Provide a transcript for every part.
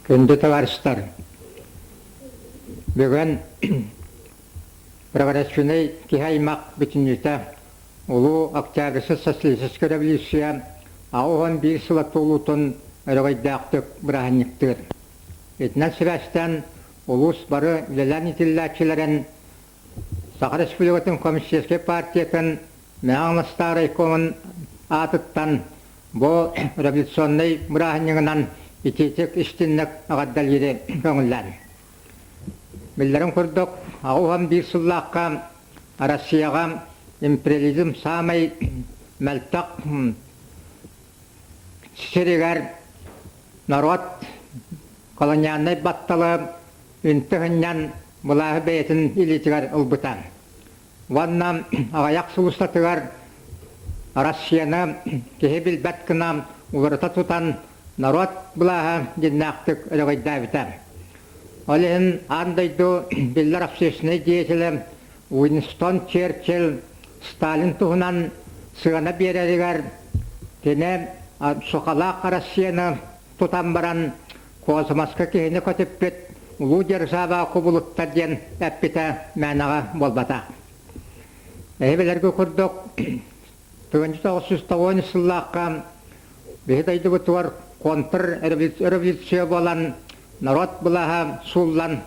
Күнді товарищар, бүгін прогрессивный кихаймақ бүтінліті Улу Октябрьсы социалистическая революция ауған бір сылатты улутын өрігайдақтық бірағынниктір. Етінен себәстен улус бары үлелән итилләтчілерін Сақыр Республикатын Коммунистический партиятын мәңлістар райкомын атыттан бұл революционный бірағыннығынан итетек іштінлік ағаддал ері көңіллән. Білдерін күрдік, ауған бір сыллаққа Россияға империализм самай мәлтақ сирегер народ колониальный батталы үнтігіннен бұлағы бәйтін илетігер ұлбытан. Ванна ағаяқ сұлыстатығар Россияны кеге білбәт кіна ұлырыта тұтан народ бұлағы деннақтық үлігайда бітен. Олығын андайды білдер общественный деятелі Уинстон Черчилль Сталин туғынан сығана берерігер тене соқалақ Россияны тұтан баран қозымасқа кейіні көтіппет ұлу держава құбылыттар ден әппеті мәнаға болбата. Әйбелерге күрдік 1990 сыллаққа бейдайды бұтуар контр революция болан народ бұлаға суллан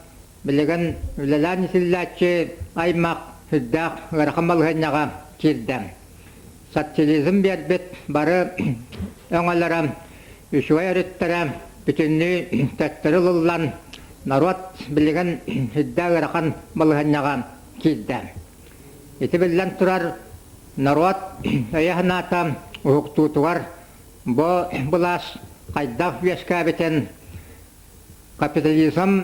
білеген үлелән итилләтчі аймақ хүддәқ ғырқымалғыннаға кердім. Социализм бербет бары өңалара үшуай өреттері бүтінні тәттірі ұллан народ білеген хүддәқ ғырқан малғыннаға кердім. Еті білден тұрар народ өйіғыната ұғықтутуғар бұлас қайдақ вешка бітен капитализм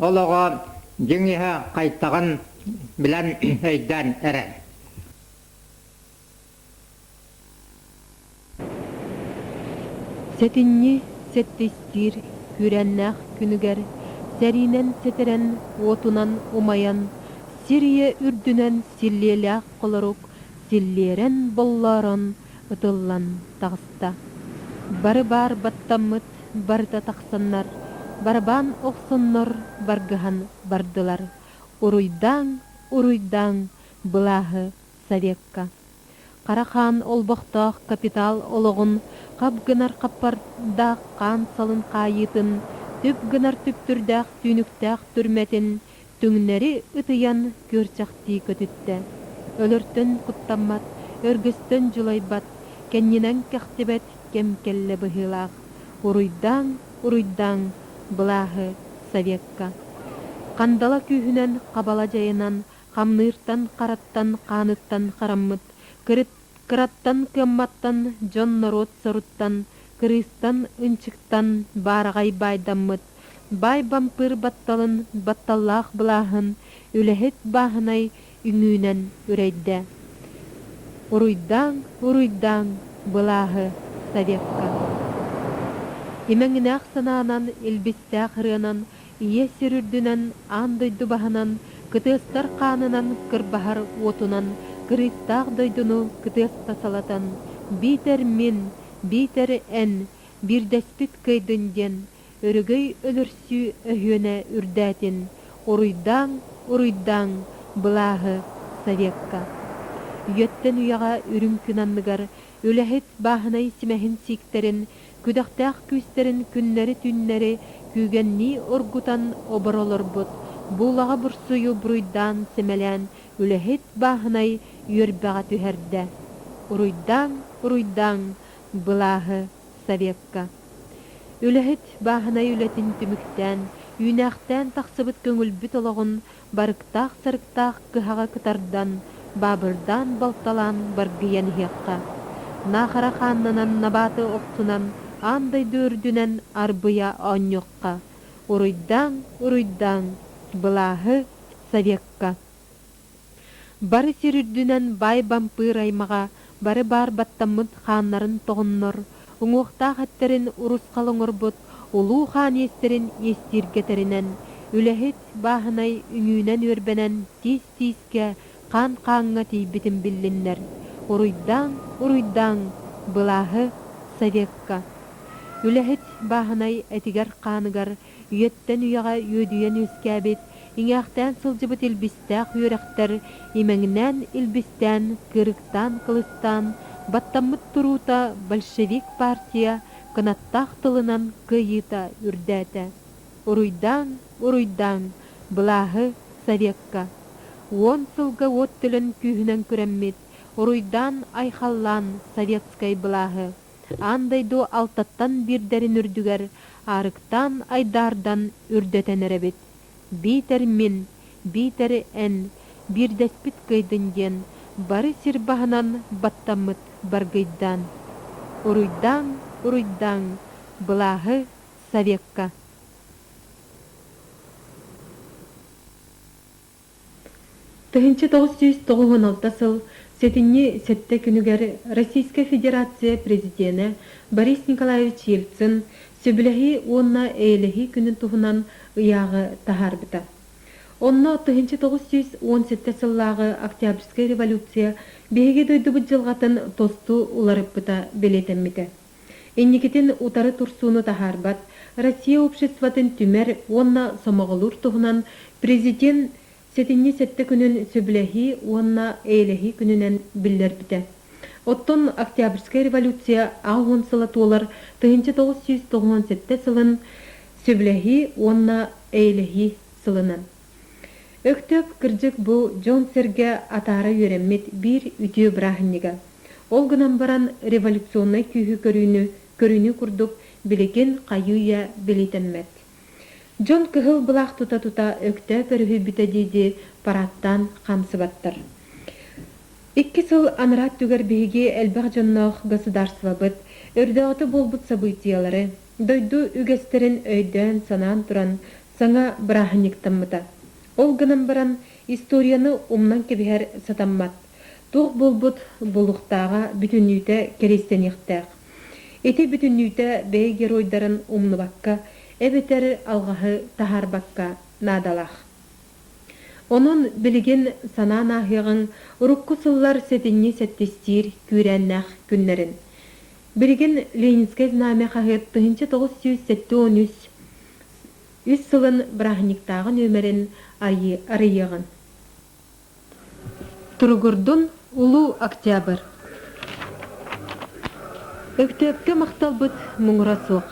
олығы жеңігі қайттағын білән өйден әрі. Сәтінне сәттестер күрәннәқ күнігер, сәринен сәтерен отунан умаян, Сирия үрдінен силлеләқ қылырук, силлерен болларын ұтыллан тағыста. Бары бар баттамыт, барыта тақсаннар, барбан оқсынныр, барғыған бардылар. Уруйдаң, бұлағы Советка. Қарақан олбақтақ капитал олығын, қапгынар қаппардақ қан салын қайытын, түпгынар түптүрдақ түйніктақ түрметін, түңнері ұтыян көрчақты көтітті. Өліртін құттамат, өргістін жылайбат, кәнненен кәқтібет кемкелі бұғылақ. Уруйдаң, бұлағы Советка. Қандала күйінен қабала жайынан, қамныртан қараттан қаныттан қараммыт, кыраттан кымматтан жон народ саруттан, кырыстан үнчіктан барағай байдаммыт, бай бампыр батталын батталлақ бұлағын, үләхет бағынай үңінен үрейді. Уруйдаң, бұлағы Советка. Имәңінәқ сананан, елбестәқ ғырынан, ие сүрүрдүнен, андойду бағынан, кытыстар қанынан, кырбахар отунан, кырыстақ дойдуну кытыста салатан, битер мен, битер ән, бирдәспит кайдынден, өрігей өлірсі өйөне үрдәтін, уруйдаң, бұлағы Советка. Йөттен уяға үрін күнанныгар, үләхет бағынай сімәхін сиктерін, күдақтақ күстерін күннері түннері күйгенні оргутан обыр олыр бұд. Бұлаға бұрсыйы бұруйдан семелән үләхет бағынай үйірбаға түхерді. Уруйдаң, бұлағы Советка. Үләхет бағынай үләтін түміктен, үйнәқтен тақсыбыт көңіл бүт олығын, барықтақ-сарықтақ кыхаға кытардан, бабырдан балталан баргыян хеққа. Нахара ханнанан набаты оқтынан, андай дөрдүнен арбыя оньоққа. Уруйдаң, бұлағы Советка. Бары сирүрдүнен бай бампыр аймаға, бары бар баттамыд ханнарын тоғынныр, ұңуқтақ әттерін ұрыс қалыңыр бұд, ұлу хан естерін естергетерінен, үләхет бағынай үңінен өрбенен тиз-тизге қан-қаңға тейбітін біліннер. Уруйдаң, бұлағы Советка. Үләһит баһынай этигер қаныгар, үйеттен үйаға үйдүйен өскәбет, иңяқтан сылжыбыт илбістәқ үйрәқтер, имәңнән илбістән, кырықтан қылыстан, баттамыт тұрута большевик партия, кынаттақ тылынан кыйыта үрдәті. Уруйдан, бұлағы советка. 10 сылға от тілін күйінен күрәммет, уруйдан айхаллан советскай бұлағы. Андайду алтаттан бірдәрін үрдігер, арықтан айдардан үрдәтен әрәбет. Бейтер мен, бейтер ән, бірдәспіт кайдынден, бары сирбағынан баттамыт баргайдан. Уруйдан, бұлағы советка. Тыгынчы 996 сыл сетинни сетте күнүгер Российская Федерация президенті Борис Николаевич Ельцин сөбіләхи онна әйләхи күнін туғынан ұяғы тахарбыта. Онна тыгынчы 917 сыллағы Октябрьская революция беге дойдубыт жылғатын тосту уларып бұта белетеммите. Энникетен утары турсуну тахарбат, Россия обществатын түмер онна сомоғылур туғынан президент сетинни сетте күнін сөбіләхи онна әйләхи күнінен білдер біте. Оттон Октябрьская революция ағын сылы толар тыгынчы 997 сылын сөбіләхи онна әйләхи сылынан. Өктөп кіржік бұл Джон Серге атары үйренмет бір үтіе бірахыннега. Ол гынан баран революционный күйі көріні күрдік білеген қайуя білетенмет. Джон кыһыл бұлақ тута өктөп өрүхі біті дейді параттан қамсыбаттыр. 2 сыл анырат түгер бейге әлбәқ жоннақ государство бұд, өрдіғыты болбұт событиялары, дойду үгестерін өйден санан туран саңа бірахыннектен мұта. Ол гынан баран историяны умнан кебігер сатаммат. Туқ болбұт болуқтаға бүтіннүйті керестенектәқ. Эти бүтіннүйті бей геройдарын умныбаққа, әбетер алғағы тахарбаққа надалақ. Onun bilген санан ахиғын ұрыққы сыллар сетінне сәттестер күрәннәқ күннерін. Білген Ленинскай знамя қағыт 1913 үз сылын бірахниктағын өмірін арыйығын. Тұрғырдың Улу Октябрь. Өктөпке мақтал бұд мұңыра соқ.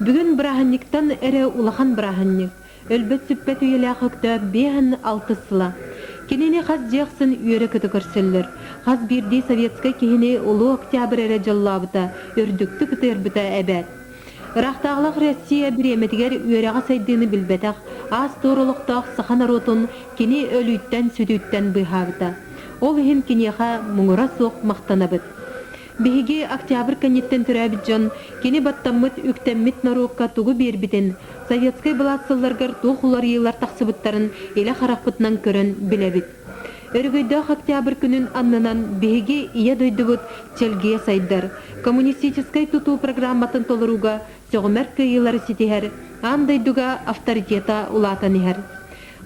Бүгін бірахниктан әрі улахан бірахник. Өлбет сүппет үйелі қөкті 5-6 сыла. Кенене қаз жеқсын үйері күті көрсілдір. Қаз бірдей советскай кехіне Улу Октябрь әрі жаллабыта, үрдікті күті әрбіта әбәт. Ырақтағылық Россия біреметігер үйереға сайдыны білбетақ, аз тоғырылықтақ сақан аротын кене өлүйттен сөдүйттен бұйхабыта. Ол ехін кенеға мұңыра соқ мақтанабыт. Беге Октябрь кәнеттен түрәбіт жон, кені баттамыт үктәммет наруққа туғы бербітін, советскай бұлатсыларғар тоқулар елар тақсыбыттарын елі қарақпытынан көрін біләбіт. Өргөйдақ Октябрь күнін аннынан беге ия дойдыбыт челге сайдар. Коммунистическай туту программатын толыруға соғымәр күйелары сетігер, андайдуға авторитета улатан ехер.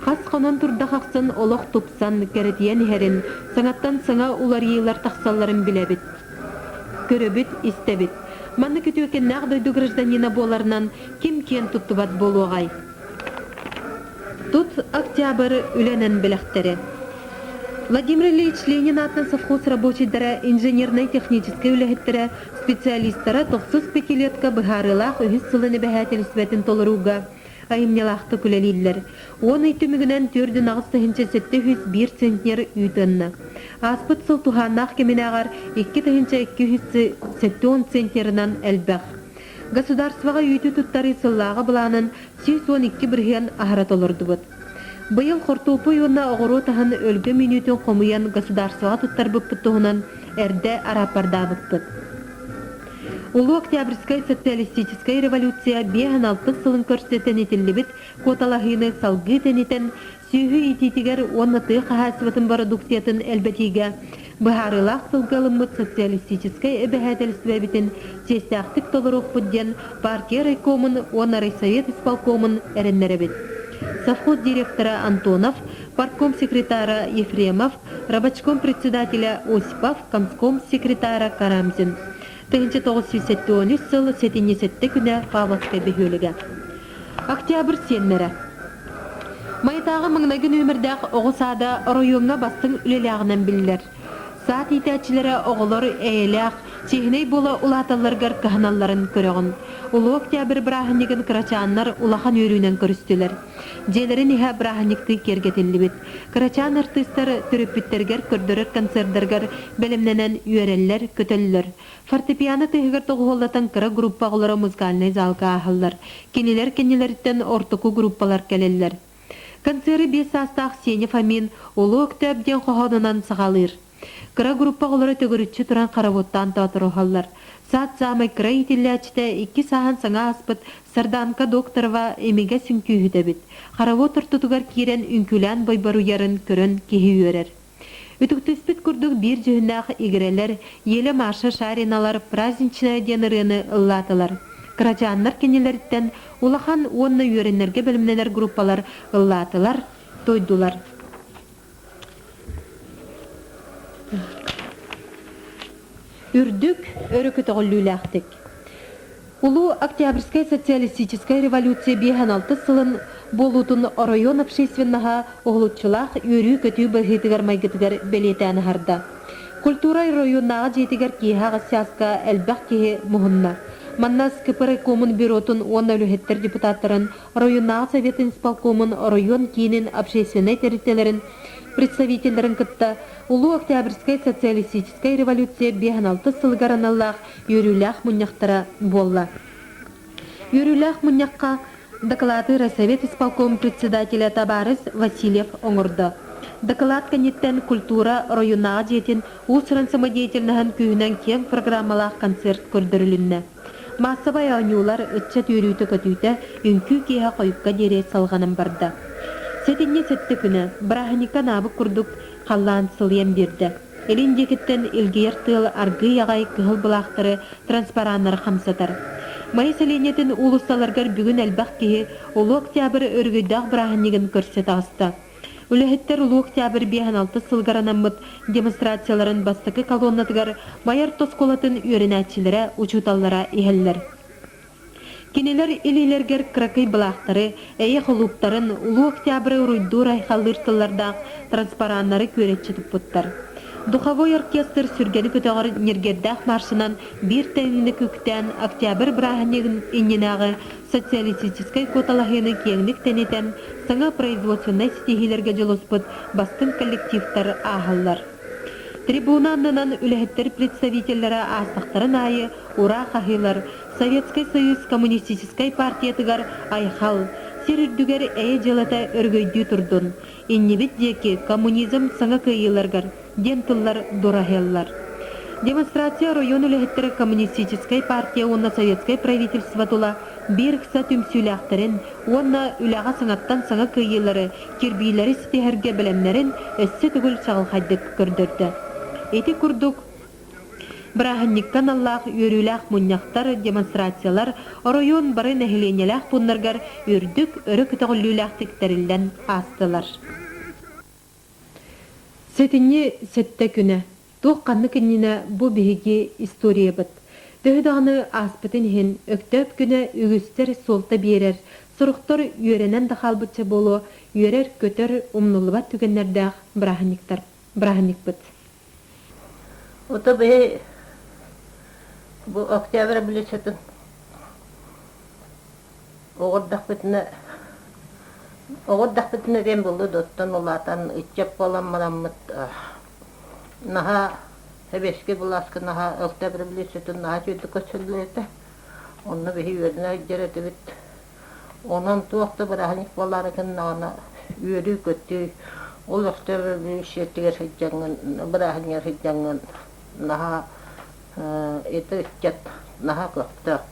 Қас қонан тұрда қақсын олық тупсан кәрітиян ехерін, саңаттан саңа улар елар тақсаларын біләбіт. Көрөбіт, истебіт. Маны күтуекен нағдойду гражданина боларынан кем кен туттубат болуғай. Тут Октябрь үленен біліқтері. Владимир Ильич Ленин атын совхоз рабочийдара инженерной технической үліхеттері специалисттара 95 летка бұхарылақ өйіз сылыны бәхәтелісбәтін толыруға айымнелақты күлелілер. Оны түмігінен түрді нағыстығынша 701 центнер үйдінні. Аспыт сыл туханнақ кеменағар 2-270 центнерінен әлбәқ. Государствоға үйті тұттары сыллағы бұланын 112 бірген ахарат олырды бұд. Бұйыл қортупы үйінна оғыру тағын өлгі минутын қомыян государствоға тұттар бұппыттығынан әрді арапарда бұппыд. Улу Октябрьская социалистическая революция 5-6 сылын көрсетен етілі коталағыны салғы тәнетен сүйі ететігер оннаты қағасыватын продукциятын әлбәтіге бұхарылақ сылғалымыт социалистическая әбәхәтелісі бітін жестяқтық толыруқ бұдден партия райкомын, оны райсовет исполкомын әріннері біт. Совхоз директора Антонов, партком секретара Ефремов, рабочком председателя Осипов, комком секретара Карамзин. 1973 сыл сетинне сетте күнә Павловская бехөлеге. Октябрь сенмере. Майтағы мыңнагын өмірдәқ оғысада районға бастың үлеләғынан білілер. Saat итәчілері оғылыр әйеләқ, чехіней болы улаталарғар каханаларын көріғын. Улы октябрь браханигын крачаннар улахан өрінен көрістілер. Желерін иға браханикті кергетілі бет. Крачан артистар түріппіттергер көрдірір концердергер бәлімненен үйерелер, көтелілер. Фортепиано тыгыр тоғылатан кыра группағылары музыкальный залға ахылар. Кенелер-кенелерден ортуку группалар келелер. Концеры 5 астақ Сеня Фомин улы октябрден қоғанынан сағалыр. Кыра группағылары төгірітші тұран қаравоттан таатырухалар. Саат замай кыра итиллячта 2 сахан саңа аспыт Сарданка докторова эмеге сүнкүйі бит. Қаравот ұртутугар кирен үнкүлән бойбару ярын көрін кехи өрер. Үтіктіспіт күрдік бір жүхіннақ игірелер, елі марша шариналар праздничная деніріні ыллатылар. Крачаннар кенелерден улахан онны үйренерге білімнелер группалар ыллатылар, тойдулар. Үрдік өрікі тұғыллүләқтік. Улу Октябрьская социалистическая революция 56 сылын болутын район общественнаға оғылытчылақ өрі көтүү бұрхетігер майгытығар белетәні харда. Культура районнаға жетігер кейхаға сяска әлбәқ кейі мұхынна. Маннас Кыпыры коммун бюротын он өліхеттер депутаттарын районнаға совет инсполкомын район кейінін общественный территорияларын представительдерін кытта Улу Октябрьская социалистическая революция 56 сылгараналлах юрюлях мұняқтара болла. Юрюлях мұняққа доклады Росовет исполком председателя Табарыс Васильев оңырды. Доклад канеттен культура районнаға жетін ұсырын самодеятельнігін күйінен кем программалақ концерт көрдірілінні. Массовай ауынюлар үтчет үйрүйті көтүйті үнкі кейі қойыпқа дере салғанын барды. Сетінне сетті күні Браханика набы күрдік қаллан сылыен берді. Элин жекеттен илгейер тыл арғы яғай кығыл бұлақтары транспараннар қамсатар. Май селенетін улысталарғар бүгін әлбақ кейі Улы Октябрь өргүйдақ Браханигін көрсет ағысты. Үліхеттер Улы Октябрь 56 сылгаранамыт демонстрацияларын бастықы колоннатығар майар тосколатын үйренәтчілері учуталлара ихеллер. Кенелер илилергер кракый бұлақтары, әйе құлуптарын Улы Октябрь ұруйду райхалыртыларда транспараннары көретчетіп бұттар. Духовой оркестр сүргені көтіғар нергердақ маршынан бір тәңіні көктен Октябрь Браханигін инненағы социалистическай коталахыны кеңлік тәнетен саңа производственной стихилерге жолоспыт бастың коллективтар ағылар. Трибунанынан үліхеттер представителері астықтарын айы ура қағылар, Советский Союз Коммунистической партиятығар айхал, серірдігер әйе жылата өргөйді тұрдын. Иннебет деке коммунизм саңа күйелергер, дентылар дұрахеллар. Демонстрация район үліхеттері Коммунистической партия онна советское правительство тула берікса түмсүләқтерін, онна үліға саңаттан саңа күйелері, кербейлері сетехерге білімлерін өссі түгіл сағылхайдық көрдірді. Эти күрдік Браханниктан Аллах өріләқ мұняқтар демонстрациялар район бары нәхіленеләқ бұннарғар үрдік өрі күтіғіліләқ тіктәрілден астылар. Сетіне сетті күні, тоқ қанны күніне бұ бігеге история бұд. Дөгідағыны аспытын хен өктөп күні үгістер солты берер, сұрықтар үйренен дақал бұтчы болу, үйрер көтір умнулыбат түгенлердәқ Браханник бұд. Ота бе bu Октябрь билечетін оғырдақ бітіне ден болды доттан олатан үтчеп болан мараммыт наға хебеске бұласқы наға Октябрь билечетін наға жүйді көтсілділерді онны бейі өріне өйдереті біт онын туақты Браханик болары күн нағына үйері көтті ол Октябрь билечетігер хиджаңын Браханер хиджаңын наға это чат наха коптак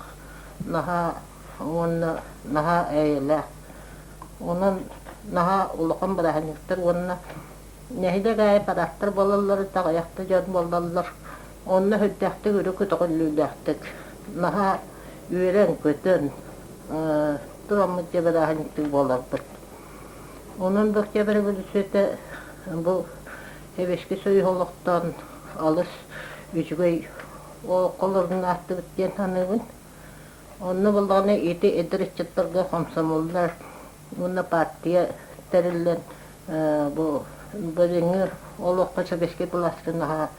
наха онна наха эйле онан наха улакан бараханьтар онна нехиде гай парактар болалар тагыякты жан болдалар онна хөттәкте үрү көтөгүлүләктек наха үйрен көтөн турамы жебараханьты боларбыт онан бактебер бүлсөтө бу эбешке сөйхолоктон алыс үчгөй o kolorunu attı bitken tanıgın. Onu bulduğunu iti ediriççitlerge komsomollar, buna partiye terilen bu bölüngür, oluqqa çabeşke bulaştı naha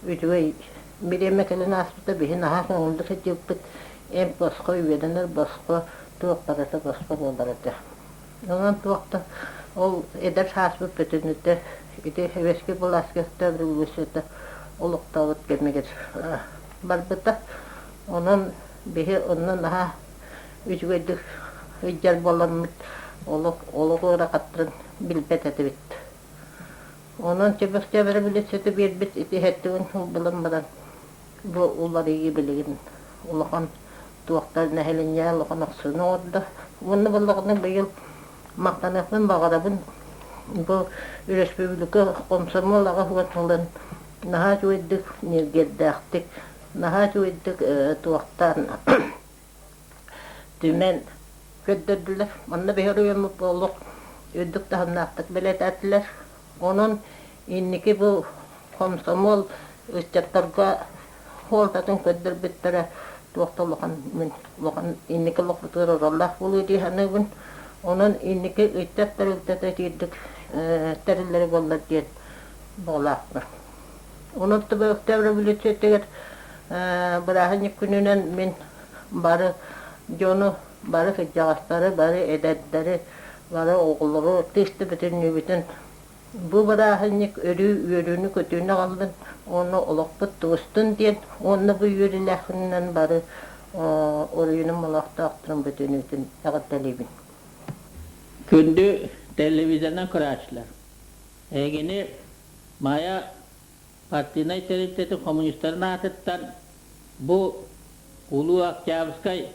ütüvey. Bir emekelini aspıda bihi naha sonunda seçipit en baskı üyedenler baskı tuğaklarata baskı dolarata. Ondan tuğakta ol eder hasbı bütünüde iti heveşke bulaşke töbür ülüsüde oluqta ağıt gelmeger. Barbıda onun bihi ondan daha ütüveydik hüccar bolanmıt oluq uğra kattırın bilbet edibit. Onun çabuk biliseti bir bit iti hettiğin bilinmeden bu uları iyi bilgin. Ulağın tuğaktar nehelin ya ulağın aksını orada. Bunu bulduğunu bir yıl maqtanıqın bağırabın bu Respublika komsomolağı huvatılın naha çuyduk nirgeddaqtik naha çuyduk tuğaktan dümen göddürdüler. Onu bir yıl olduk ödük tahanaqtık bilet ettiler. Onun inniki bu komsomol üstçatlarga holtatın köddür bittere tuğaktalıqan min luqan inniki luq bittere Allah bulu dihanıgın onun inniki üstçatlar tiydik terilleri bollar diyen bağlaqlar. Onun tabi öktevre biletçettiler bırahın gününen min barı jonu barı fecağastları barı edetleri barı oğulları tişti bütün bu bırahınlık ürünü kötüğüne kaldın, onu olakpıt dostun diyen, onu bu yürüleğinden bari orayının malakta aktırın bütün yağıttalibin. Kündü televizyondan kıraçlar. Egeni maya partine iteriteti komünistlerin atıttan bu Ulu Akçavskay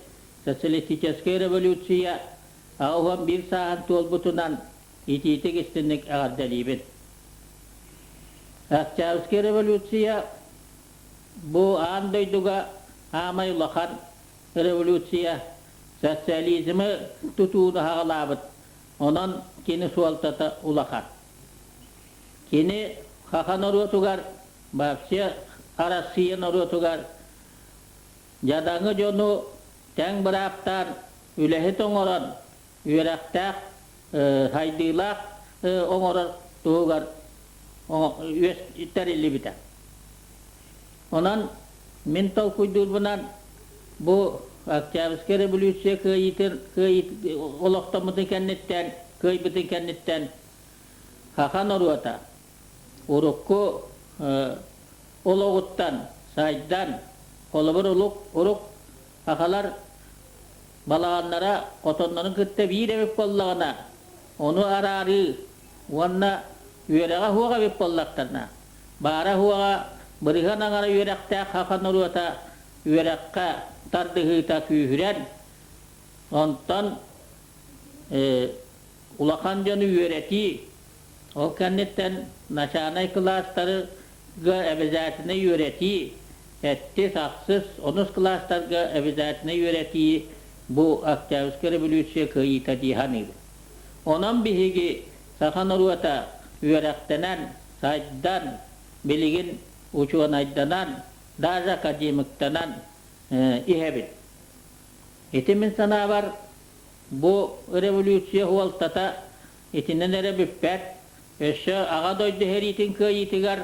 Sosyalistiçeski revolüsiya ağuhan bir saat olbutunan iti istinlik ağırdalibin. Akçavski revolüsiya bu andayduga amay ulaqan revolüsiya sosyalizmi tutuğunu hağalabıt. Onun kini sualtata ulaqan. Kini hakan orutugar, bapsiya arasiyan orutugar. Jadangı jonu teng beraptar ülehi tongoran, üyeraktak haydilak oңорор тугар үес иттерилли бите. Ondan min толкуйдурбунан bu Октябрьский революция кыйыт олоқтамытын кеннеттен, кыйбытын кеннеттен хахан оруата. Урукку ологуттан, сайдан, колобыр урук хахалар балаганнара котоннарын кытте биребеп коллагана onu ararı, ona üyereğe huaga bir pollaktarna. Bara huaga berihan angara üyerekte hakan oruata üyerekte tardıhıta kühüren. Ondan ulakan canı üyereti o kennetten naşanay klasları evizatine üyereti etti saksız onus klasları evizatine üyereti bu Akçavski revolüsiya kıyıta dihanıydı. Onun bihigi sakan oruata üyerektenan, sayddan, biligin uçuan aydanan, daza kacimiktanan ihebit. İtimin sana var bu revolüsiya hualtata itinen ere bippet, eşe ağa doydu her itin kıyitigar,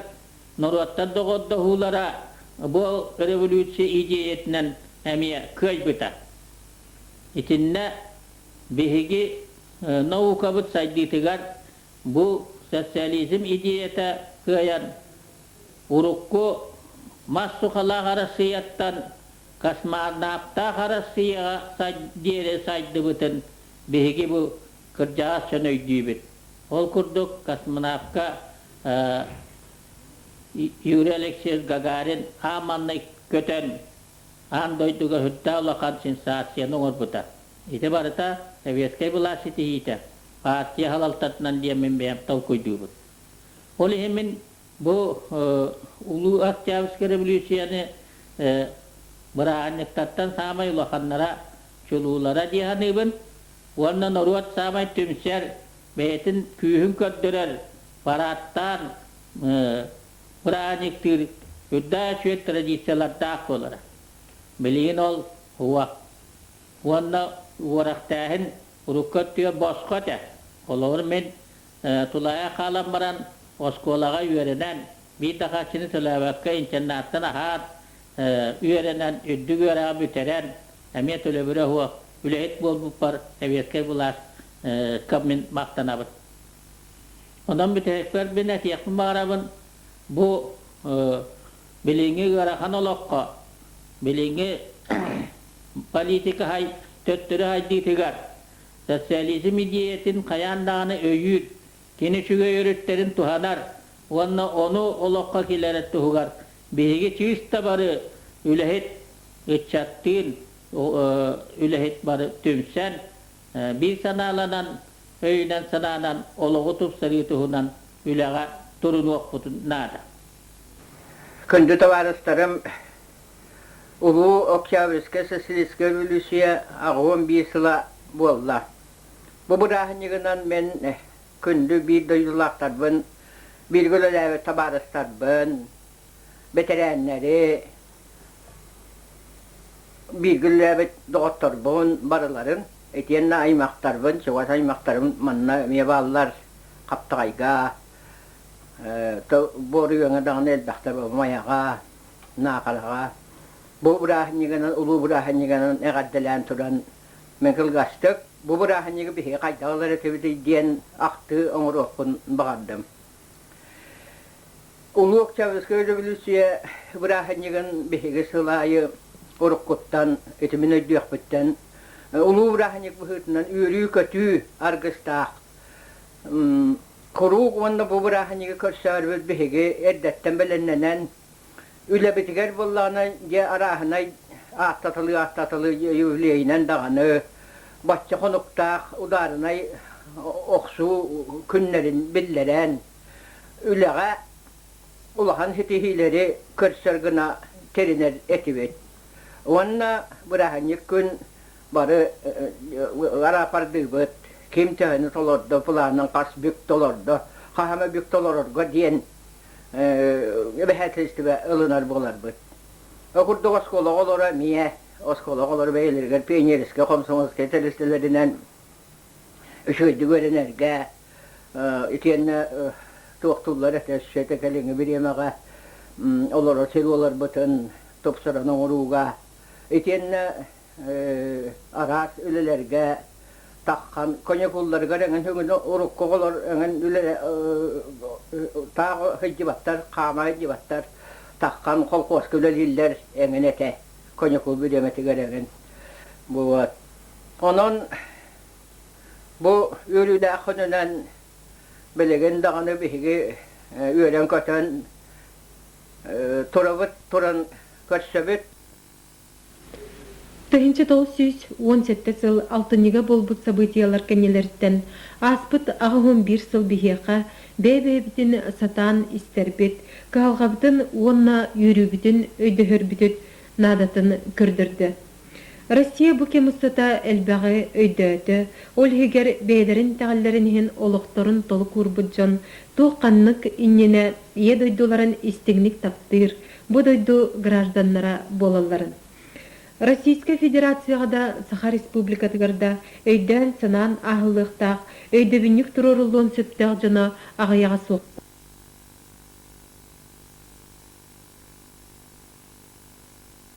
noruattan doğudda hulara bu revolüsiya iciyetinden emiye kıybita. İtinne bihigi nauka bit sayditigar bu sosyalizm ideyete kıyan urukku masukala harasiyattan kasmarnapta harasiya saydire saydı bütün bihigi bu kırca sönöydübit. Ol kurduk kasmarnapka Yuri Alexeyevich Gagarin amanlı köten andoyduga hütta olakan sensasiyonu orbuta. İte barata Sovetskay bulasiti hita. Partiya halaltatnan diye membeyam tavkuydubut. Oli hemin bu Ulu Akçavski revolüsiyanı bırahanlıktattan samay ulakanlara, çululara diyanıbın. Ondan oruat samay tümser, beyetin kühün köddürer, parattan bırahanlıktır Üdda şöyle tradisiyalar dağ olara. Bilin ol huwa. Wanna uğraktağın urukat diyor boskota. Olur men tulaya kalan baran oskolaga yörenen bir daha çini tülabakka internattan ahar yörenen üddü göre büteren emiyet öyle böyle huwa. Ülehet bol bu par eviyetkay bular kabmin maktanabın. Ondan müteekber bir netiyek mağarabın bu bilingi göre kanalokka bilingi politika hay töttürü hay ditigar sosyalizm idiyetin kayandağını öyüt kini şüge yürütlerin tuhanar onu olokka kileret tuhugar bilgi çiğiste barı ülehet ıçattın ülehet barı tümsen bir sanalanan öyünen sananan ologu tupsarı tuhunan ülega turunu okutun nada. Kündü tavarıstarım Ulu Okyaviske Sesiliske Rülüsüye ağım bir sıla bolla. Bu burahınıgınan men kündü bir doyulaktarбын, bir gülölevi tabarıstarбын, veterenleri, bir gülölevi doktorбын barıların, etiyenle aymaqtarбын, çıvat aymaqtarım manna mevallar kaptağayga, boru yöngedağın eldaktar mayaga, naqalaga, bu burahınıgınan, ulu burahınıgınan eğaddelen turan menkıl gastık, bu burahınıgı bihi qaydağları tebidi diyen aktı onur okun bağırdım. Ulu Okyaviske Rülüsüye burahınıgın bihi sılayı orukuttan, etimin ödüyak bitten, ulu burahınıgı bihitinden üyürü kötü argıstağ, Kuruk onda bu burahınıgı körsarvız bihi eddetten belennenen, üle bitiger bollana je arahına ahtatılı yüvleyinen dağını başça konuktağ udarına oksu günlerin billeren ülega ulahan hitihileri körsargına teriner etivet. Onna burahınık gün barı arapardıbıt kim təhini tolordu fılanın qas bük tolordu qahama bük tolordu diyen behətlisti və ılınar bolar bud. Okurdu oskola olara miye, oskola olara beylerger, peyniriske, komsomoske, telistilerinden üşüydü görenerge, itiyenne tuğtullar etesi tekelini bir yemeğe, olara sil olar butun, topsaran oruğa, itiyenne arat ülelerge, takkan konyakullarga rengen hüngünü uruk koğular rengen üle tağı hıcıbattar, kama hıcıbattar takkan kol koska üleliller rengen ete konyakul büdemeti rengen bu var. Onun bu ürüde akınınan belegen dağını bihigi üyelen köten turan kötsebit Тыгынчы 1917 жыл 6-га болбут событиялар кенелерден аспыт ағым 1 жыл бихеқа бәбәбітін сатан истербет, калғабытын онна юрюбітін өйдөхөрбітін надатын күрдірді. Россия бұ кемістата әлбәғі өйдөті, олхегер бәйлерін тәғілерінен олықтырын толы күрбіджан, туқаннық иннене едойдуларын истігнік таптыр, бұ дойду гражданлара болаларын. Российская Федерацияда Саха Республикатыгарда өйден санан ахыллықтақ, өйдөбінік тұрорылуын сөптіғ жана ағаяға соқ